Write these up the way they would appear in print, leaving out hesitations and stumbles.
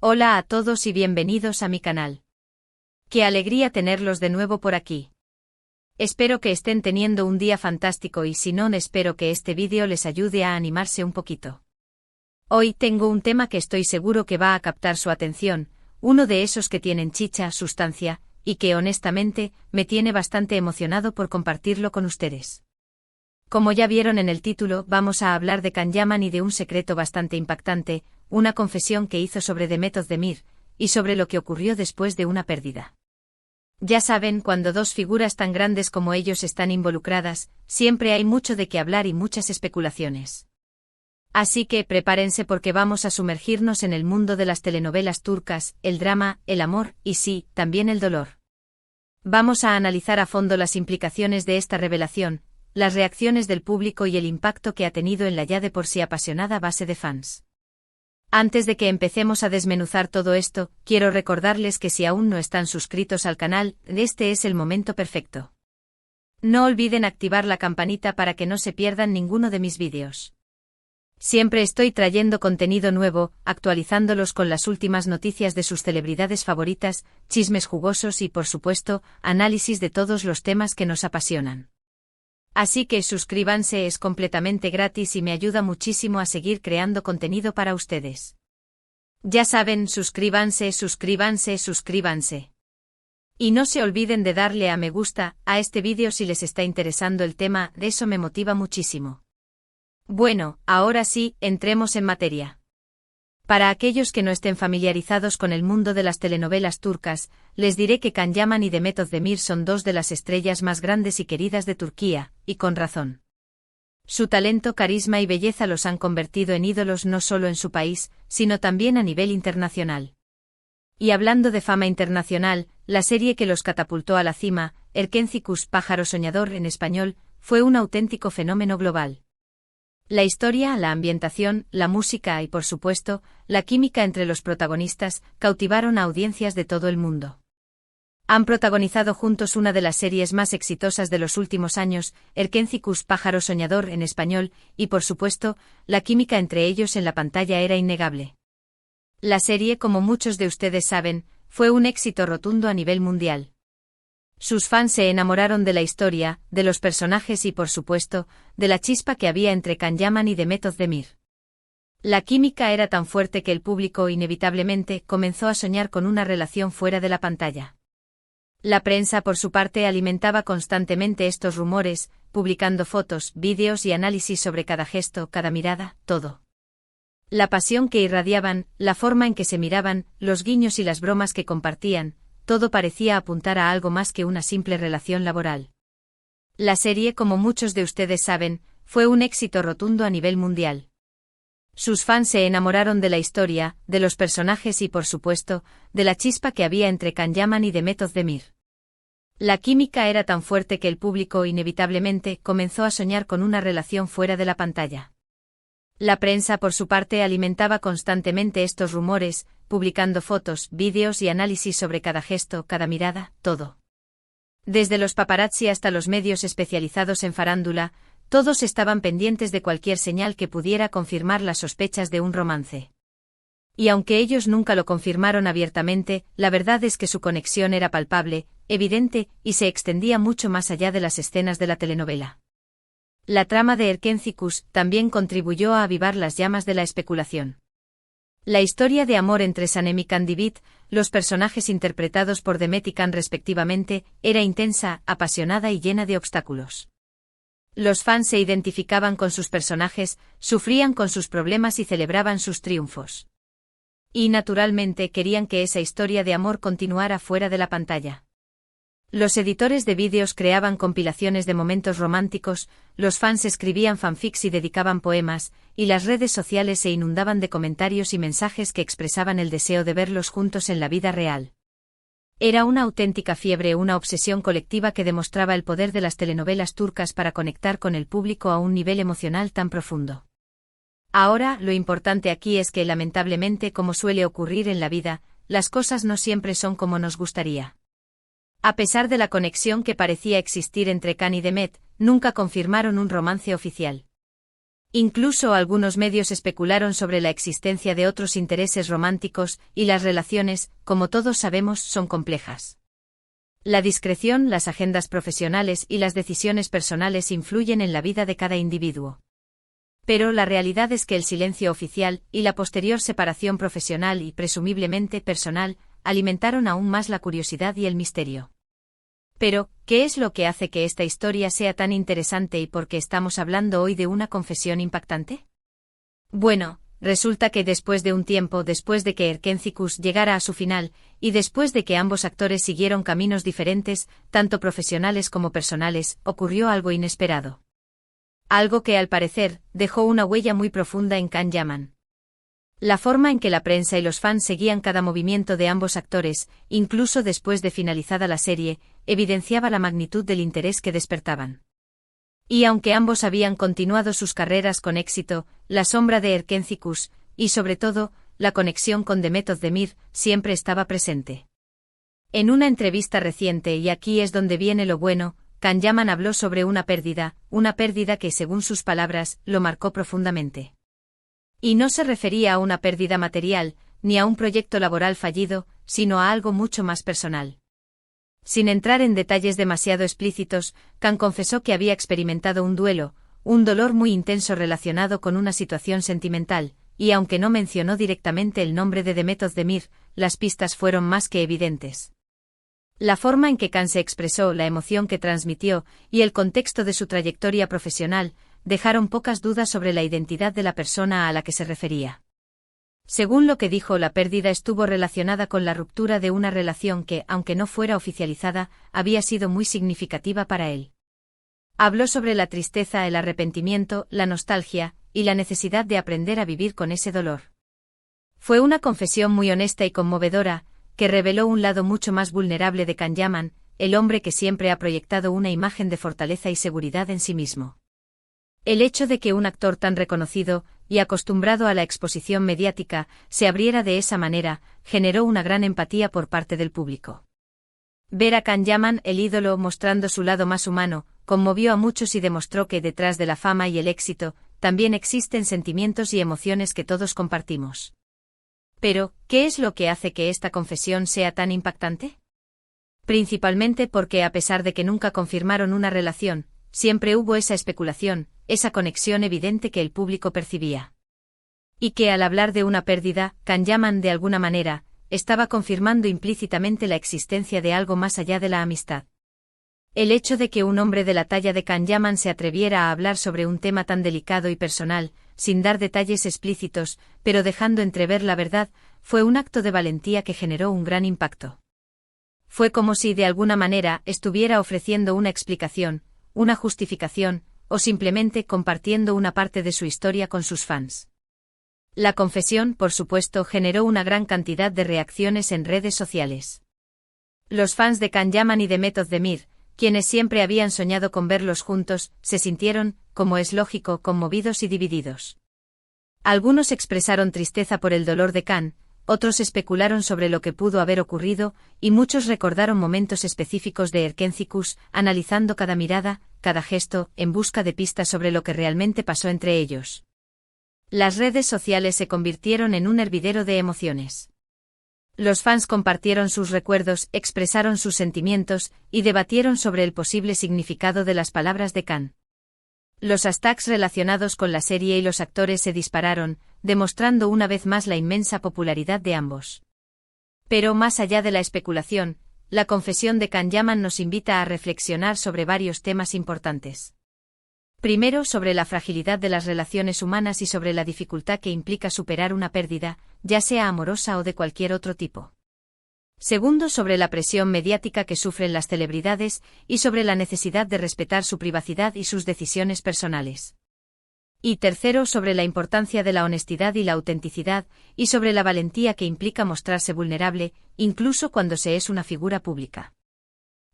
Hola a todos y bienvenidos a mi canal. Qué alegría tenerlos de nuevo por aquí. Espero que estén teniendo un día fantástico y si no, espero que este vídeo les ayude a animarse un poquito. Hoy tengo un tema que estoy seguro que va a captar su atención, uno de esos que tienen chicha, sustancia, y que honestamente me tiene bastante emocionado por compartirlo con ustedes. Como ya vieron en el título, vamos a hablar de Can Yaman y de un secreto bastante impactante, una confesión que hizo sobre Demet Özdemir, y sobre lo que ocurrió después de una pérdida. Ya saben, cuando dos figuras tan grandes como ellos están involucradas, siempre hay mucho de qué hablar y muchas especulaciones. Así que prepárense porque vamos a sumergirnos en el mundo de las telenovelas turcas, el drama, el amor, y sí, también el dolor. Vamos a analizar a fondo las implicaciones de esta revelación, las reacciones del público y el impacto que ha tenido en la ya de por sí apasionada base de fans. Antes de que empecemos a desmenuzar todo esto, quiero recordarles que si aún no están suscritos al canal, este es el momento perfecto. No olviden activar la campanita para que no se pierdan ninguno de mis vídeos. Siempre estoy trayendo contenido nuevo, actualizándolos con las últimas noticias de sus celebridades favoritas, chismes jugosos y, por supuesto, análisis de todos los temas que nos apasionan. Así que suscríbanse, es completamente gratis y me ayuda muchísimo a seguir creando contenido para ustedes. Ya saben, suscríbanse, suscríbanse, suscríbanse. Y no se olviden de darle a me gusta a este vídeo si les está interesando el tema, de eso me motiva muchísimo. Bueno, ahora sí, entremos en materia. Para aquellos que no estén familiarizados con el mundo de las telenovelas turcas, les diré que Can Yaman y Demet Özdemir son dos de las estrellas más grandes y queridas de Turquía, y con razón. Su talento, carisma y belleza los han convertido en ídolos no solo en su país, sino también a nivel internacional. Y hablando de fama internacional, la serie que los catapultó a la cima, Erkencikus, Pájaro Soñador en español, fue un auténtico fenómeno global. La historia, la ambientación, la música y, por supuesto, la química entre los protagonistas cautivaron a audiencias de todo el mundo. Han protagonizado juntos una de las series más exitosas de los últimos años, Erkencikus, Pájaro Soñador en español, y por supuesto, la química entre ellos en la pantalla era innegable. La serie, como muchos de ustedes saben, fue un éxito rotundo a nivel mundial. Sus fans se enamoraron de la historia, de los personajes y, por supuesto, de la chispa que había entre Can Yaman y Demet Özdemir. La química era tan fuerte que el público inevitablemente comenzó a soñar con una relación fuera de la pantalla. La prensa, por su parte, alimentaba constantemente estos rumores, publicando fotos, vídeos y análisis sobre cada gesto, cada mirada, todo. La pasión que irradiaban, la forma en que se miraban, los guiños y las bromas que compartían, todo parecía apuntar a algo más que una simple relación laboral. La serie, como muchos de ustedes saben, fue un éxito rotundo a nivel mundial. Sus fans se enamoraron de la historia, de los personajes y, por supuesto, de la chispa que había entre Can Yaman y Demet Özdemir. La química era tan fuerte que el público inevitablemente comenzó a soñar con una relación fuera de la pantalla. La prensa, por su parte, alimentaba constantemente estos rumores, publicando fotos, vídeos y análisis sobre cada gesto, cada mirada, todo. Desde los paparazzi hasta los medios especializados en farándula, todos estaban pendientes de cualquier señal que pudiera confirmar las sospechas de un romance. Y aunque ellos nunca lo confirmaron abiertamente, la verdad es que su conexión era palpable, evidente, y se extendía mucho más allá de las escenas de la telenovela. La trama de Erkencikus también contribuyó a avivar las llamas de la especulación. La historia de amor entre Sanem y Candivit, los personajes interpretados por Demet y Can respectivamente, era intensa, apasionada y llena de obstáculos. Los fans se identificaban con sus personajes, sufrían con sus problemas y celebraban sus triunfos. Y naturalmente querían que esa historia de amor continuara fuera de la pantalla. Los editores de vídeos creaban compilaciones de momentos románticos, los fans escribían fanfics y dedicaban poemas, y las redes sociales se inundaban de comentarios y mensajes que expresaban el deseo de verlos juntos en la vida real. Era una auténtica fiebre, una obsesión colectiva que demostraba el poder de las telenovelas turcas para conectar con el público a un nivel emocional tan profundo. Ahora, lo importante aquí es que, lamentablemente, como suele ocurrir en la vida, las cosas no siempre son como nos gustaría. A pesar de la conexión que parecía existir entre Can y Demet, nunca confirmaron un romance oficial. Incluso algunos medios especularon sobre la existencia de otros intereses románticos, y las relaciones, como todos sabemos, son complejas. La discreción, las agendas profesionales y las decisiones personales influyen en la vida de cada individuo. Pero la realidad es que el silencio oficial y la posterior separación profesional y presumiblemente personal alimentaron aún más la curiosidad y el misterio. Pero, ¿qué es lo que hace que esta historia sea tan interesante y por qué estamos hablando hoy de una confesión impactante? Bueno, resulta que después de un tiempo, después de que Erkenci-Kuş llegara a su final, y después de que ambos actores siguieron caminos diferentes, tanto profesionales como personales, ocurrió algo inesperado. Algo que, al parecer, dejó una huella muy profunda en Can Yaman. La forma en que la prensa y los fans seguían cada movimiento de ambos actores, incluso después de finalizada la serie, evidenciaba la magnitud del interés que despertaban. Y aunque ambos habían continuado sus carreras con éxito, la sombra de Erkenci-Kuş, y sobre todo, la conexión con Demet Özdemir, siempre estaba presente. En una entrevista reciente, y aquí es donde viene lo bueno, Can Yaman habló sobre una pérdida que, según sus palabras, lo marcó profundamente. Y no se refería a una pérdida material, ni a un proyecto laboral fallido, sino a algo mucho más personal. Sin entrar en detalles demasiado explícitos, Can confesó que había experimentado un dolor muy intenso relacionado con una situación sentimental, y aunque no mencionó directamente el nombre de Demet Özdemir, las pistas fueron más que evidentes. La forma en que Can se expresó, la emoción que transmitió, y el contexto de su trayectoria profesional, dejaron pocas dudas sobre la identidad de la persona a la que se refería. Según lo que dijo, la pérdida estuvo relacionada con la ruptura de una relación que, aunque no fuera oficializada, había sido muy significativa para él. Habló sobre la tristeza, el arrepentimiento, la nostalgia, y la necesidad de aprender a vivir con ese dolor. Fue una confesión muy honesta y conmovedora, que reveló un lado mucho más vulnerable de Can Yaman, el hombre que siempre ha proyectado una imagen de fortaleza y seguridad en sí mismo. El hecho de que un actor tan reconocido, y acostumbrado a la exposición mediática, se abriera de esa manera, generó una gran empatía por parte del público. Ver a Can Yaman, el ídolo, mostrando su lado más humano, conmovió a muchos y demostró que detrás de la fama y el éxito, también existen sentimientos y emociones que todos compartimos. Pero, ¿qué es lo que hace que esta confesión sea tan impactante? Principalmente porque, a pesar de que nunca confirmaron una relación, siempre hubo esa especulación, esa conexión evidente que el público percibía. Y que al hablar de una pérdida, Can Yaman, de alguna manera, estaba confirmando implícitamente la existencia de algo más allá de la amistad. El hecho de que un hombre de la talla de Can Yaman se atreviera a hablar sobre un tema tan delicado y personal, sin dar detalles explícitos, pero dejando entrever la verdad, fue un acto de valentía que generó un gran impacto. Fue como si de alguna manera estuviera ofreciendo una explicación, una justificación, o simplemente compartiendo una parte de su historia con sus fans. La confesión, por supuesto, generó una gran cantidad de reacciones en redes sociales. Los fans de Can Yaman y Demet Özdemir, quienes siempre habían soñado con verlos juntos, se sintieron, como es lógico, conmovidos y divididos. Algunos expresaron tristeza por el dolor de Can, otros especularon sobre lo que pudo haber ocurrido, y muchos recordaron momentos específicos de Erkenci-Kuş, analizando cada mirada, cada gesto, en busca de pistas sobre lo que realmente pasó entre ellos. Las redes sociales se convirtieron en un hervidero de emociones. Los fans compartieron sus recuerdos, expresaron sus sentimientos, y debatieron sobre el posible significado de las palabras de Can. Los hashtags relacionados con la serie y los actores se dispararon, demostrando una vez más la inmensa popularidad de ambos. Pero más allá de la especulación, la confesión de Can Yaman nos invita a reflexionar sobre varios temas importantes. Primero, sobre la fragilidad de las relaciones humanas y sobre la dificultad que implica superar una pérdida, ya sea amorosa o de cualquier otro tipo. Segundo, sobre la presión mediática que sufren las celebridades, y sobre la necesidad de respetar su privacidad y sus decisiones personales. Y tercero, sobre la importancia de la honestidad y la autenticidad, y sobre la valentía que implica mostrarse vulnerable, incluso cuando se es una figura pública.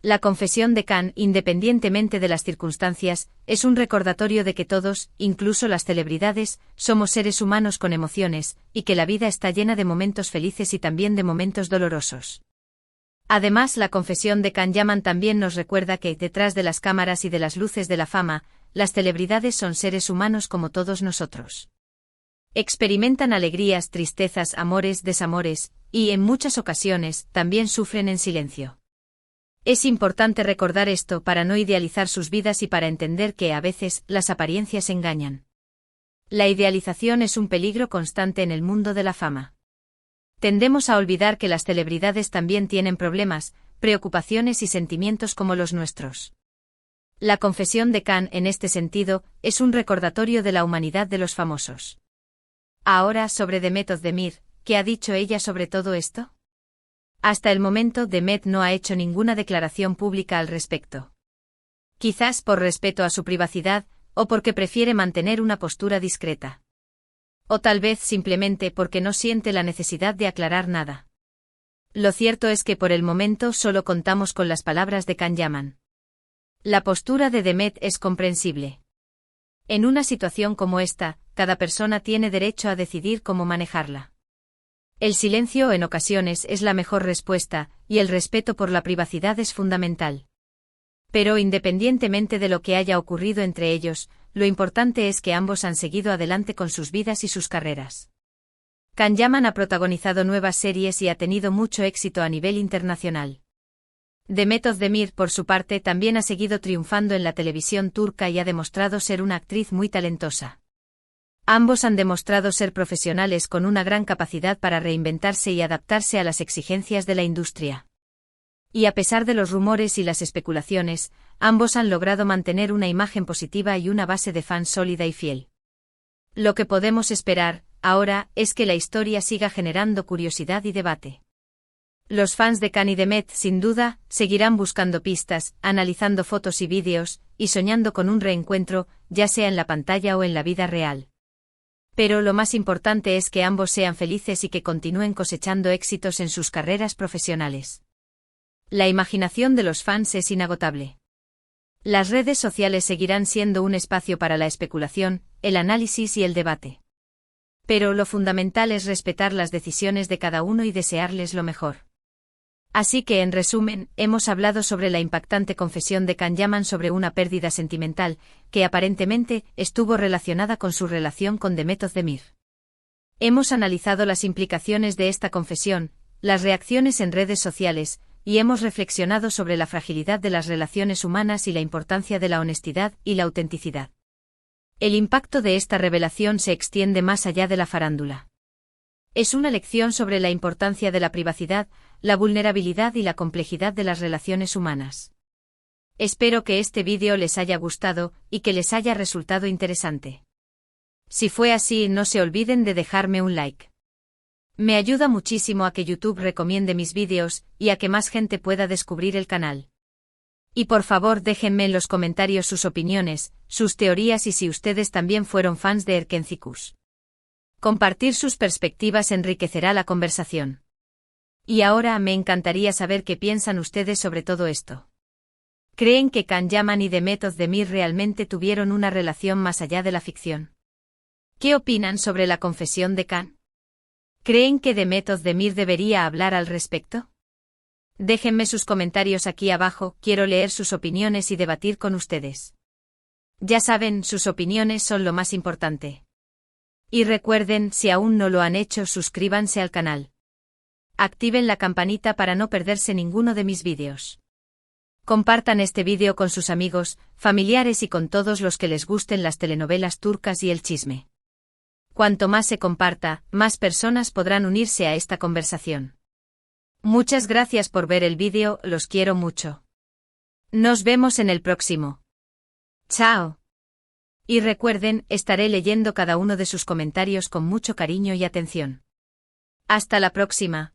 La confesión de Can, independientemente de las circunstancias, es un recordatorio de que todos, incluso las celebridades, somos seres humanos con emociones, y que la vida está llena de momentos felices y también de momentos dolorosos. Además, la confesión de Can Yaman también nos recuerda que, detrás de las cámaras y de las luces de la fama, las celebridades son seres humanos como todos nosotros. Experimentan alegrías, tristezas, amores, desamores, y, en muchas ocasiones, también sufren en silencio. Es importante recordar esto para no idealizar sus vidas y para entender que, a veces, las apariencias engañan. La idealización es un peligro constante en el mundo de la fama. Tendemos a olvidar que las celebridades también tienen problemas, preocupaciones y sentimientos como los nuestros. La confesión de Khan, en este sentido, es un recordatorio de la humanidad de los famosos. Ahora, sobre Demet Özdemir, ¿qué ha dicho ella sobre todo esto? Hasta el momento, Demet no ha hecho ninguna declaración pública al respecto. Quizás por respeto a su privacidad, o porque prefiere mantener una postura discreta. O tal vez simplemente porque no siente la necesidad de aclarar nada. Lo cierto es que por el momento solo contamos con las palabras de Can Yaman. La postura de Demet es comprensible. En una situación como esta, cada persona tiene derecho a decidir cómo manejarla. El silencio en ocasiones es la mejor respuesta, y el respeto por la privacidad es fundamental. Pero independientemente de lo que haya ocurrido entre ellos, lo importante es que ambos han seguido adelante con sus vidas y sus carreras. Can Yaman ha protagonizado nuevas series y ha tenido mucho éxito a nivel internacional. Demet Özdemir, por su parte, también ha seguido triunfando en la televisión turca y ha demostrado ser una actriz muy talentosa. Ambos han demostrado ser profesionales con una gran capacidad para reinventarse y adaptarse a las exigencias de la industria. Y a pesar de los rumores y las especulaciones, ambos han logrado mantener una imagen positiva y una base de fans sólida y fiel. Lo que podemos esperar, ahora, es que la historia siga generando curiosidad y debate. Los fans de Can y Demet, sin duda, seguirán buscando pistas, analizando fotos y vídeos, y soñando con un reencuentro, ya sea en la pantalla o en la vida real. Pero lo más importante es que ambos sean felices y que continúen cosechando éxitos en sus carreras profesionales. La imaginación de los fans es inagotable. Las redes sociales seguirán siendo un espacio para la especulación, el análisis y el debate. Pero lo fundamental es respetar las decisiones de cada uno y desearles lo mejor. Así que, en resumen, hemos hablado sobre la impactante confesión de Can Yaman sobre una pérdida sentimental, que aparentemente estuvo relacionada con su relación con Demet Özdemir. Hemos analizado las implicaciones de esta confesión, las reacciones en redes sociales, y hemos reflexionado sobre la fragilidad de las relaciones humanas y la importancia de la honestidad y la autenticidad. El impacto de esta revelación se extiende más allá de la farándula. Es una lección sobre la importancia de la privacidad, la vulnerabilidad y la complejidad de las relaciones humanas. Espero que este vídeo les haya gustado y que les haya resultado interesante. Si fue así, no se olviden de dejarme un like. Me ayuda muchísimo a que YouTube recomiende mis vídeos y a que más gente pueda descubrir el canal. Y por favor déjenme en los comentarios sus opiniones, sus teorías y si ustedes también fueron fans de Erkencikus. Compartir sus perspectivas enriquecerá la conversación. Y ahora me encantaría saber qué piensan ustedes sobre todo esto. ¿Creen que Can Yaman y Demet Özdemir realmente tuvieron una relación más allá de la ficción? ¿Qué opinan sobre la confesión de Can? ¿Creen que Demet Özdemir debería hablar al respecto? Déjenme sus comentarios aquí abajo, quiero leer sus opiniones y debatir con ustedes. Ya saben, sus opiniones son lo más importante. Y recuerden, si aún no lo han hecho, suscríbanse al canal. Activen la campanita para no perderse ninguno de mis vídeos. Compartan este vídeo con sus amigos, familiares y con todos los que les gusten las telenovelas turcas y el chisme. Cuanto más se comparta, más personas podrán unirse a esta conversación. Muchas gracias por ver el vídeo, los quiero mucho. Nos vemos en el próximo. Chao. Y recuerden, estaré leyendo cada uno de sus comentarios con mucho cariño y atención. Hasta la próxima.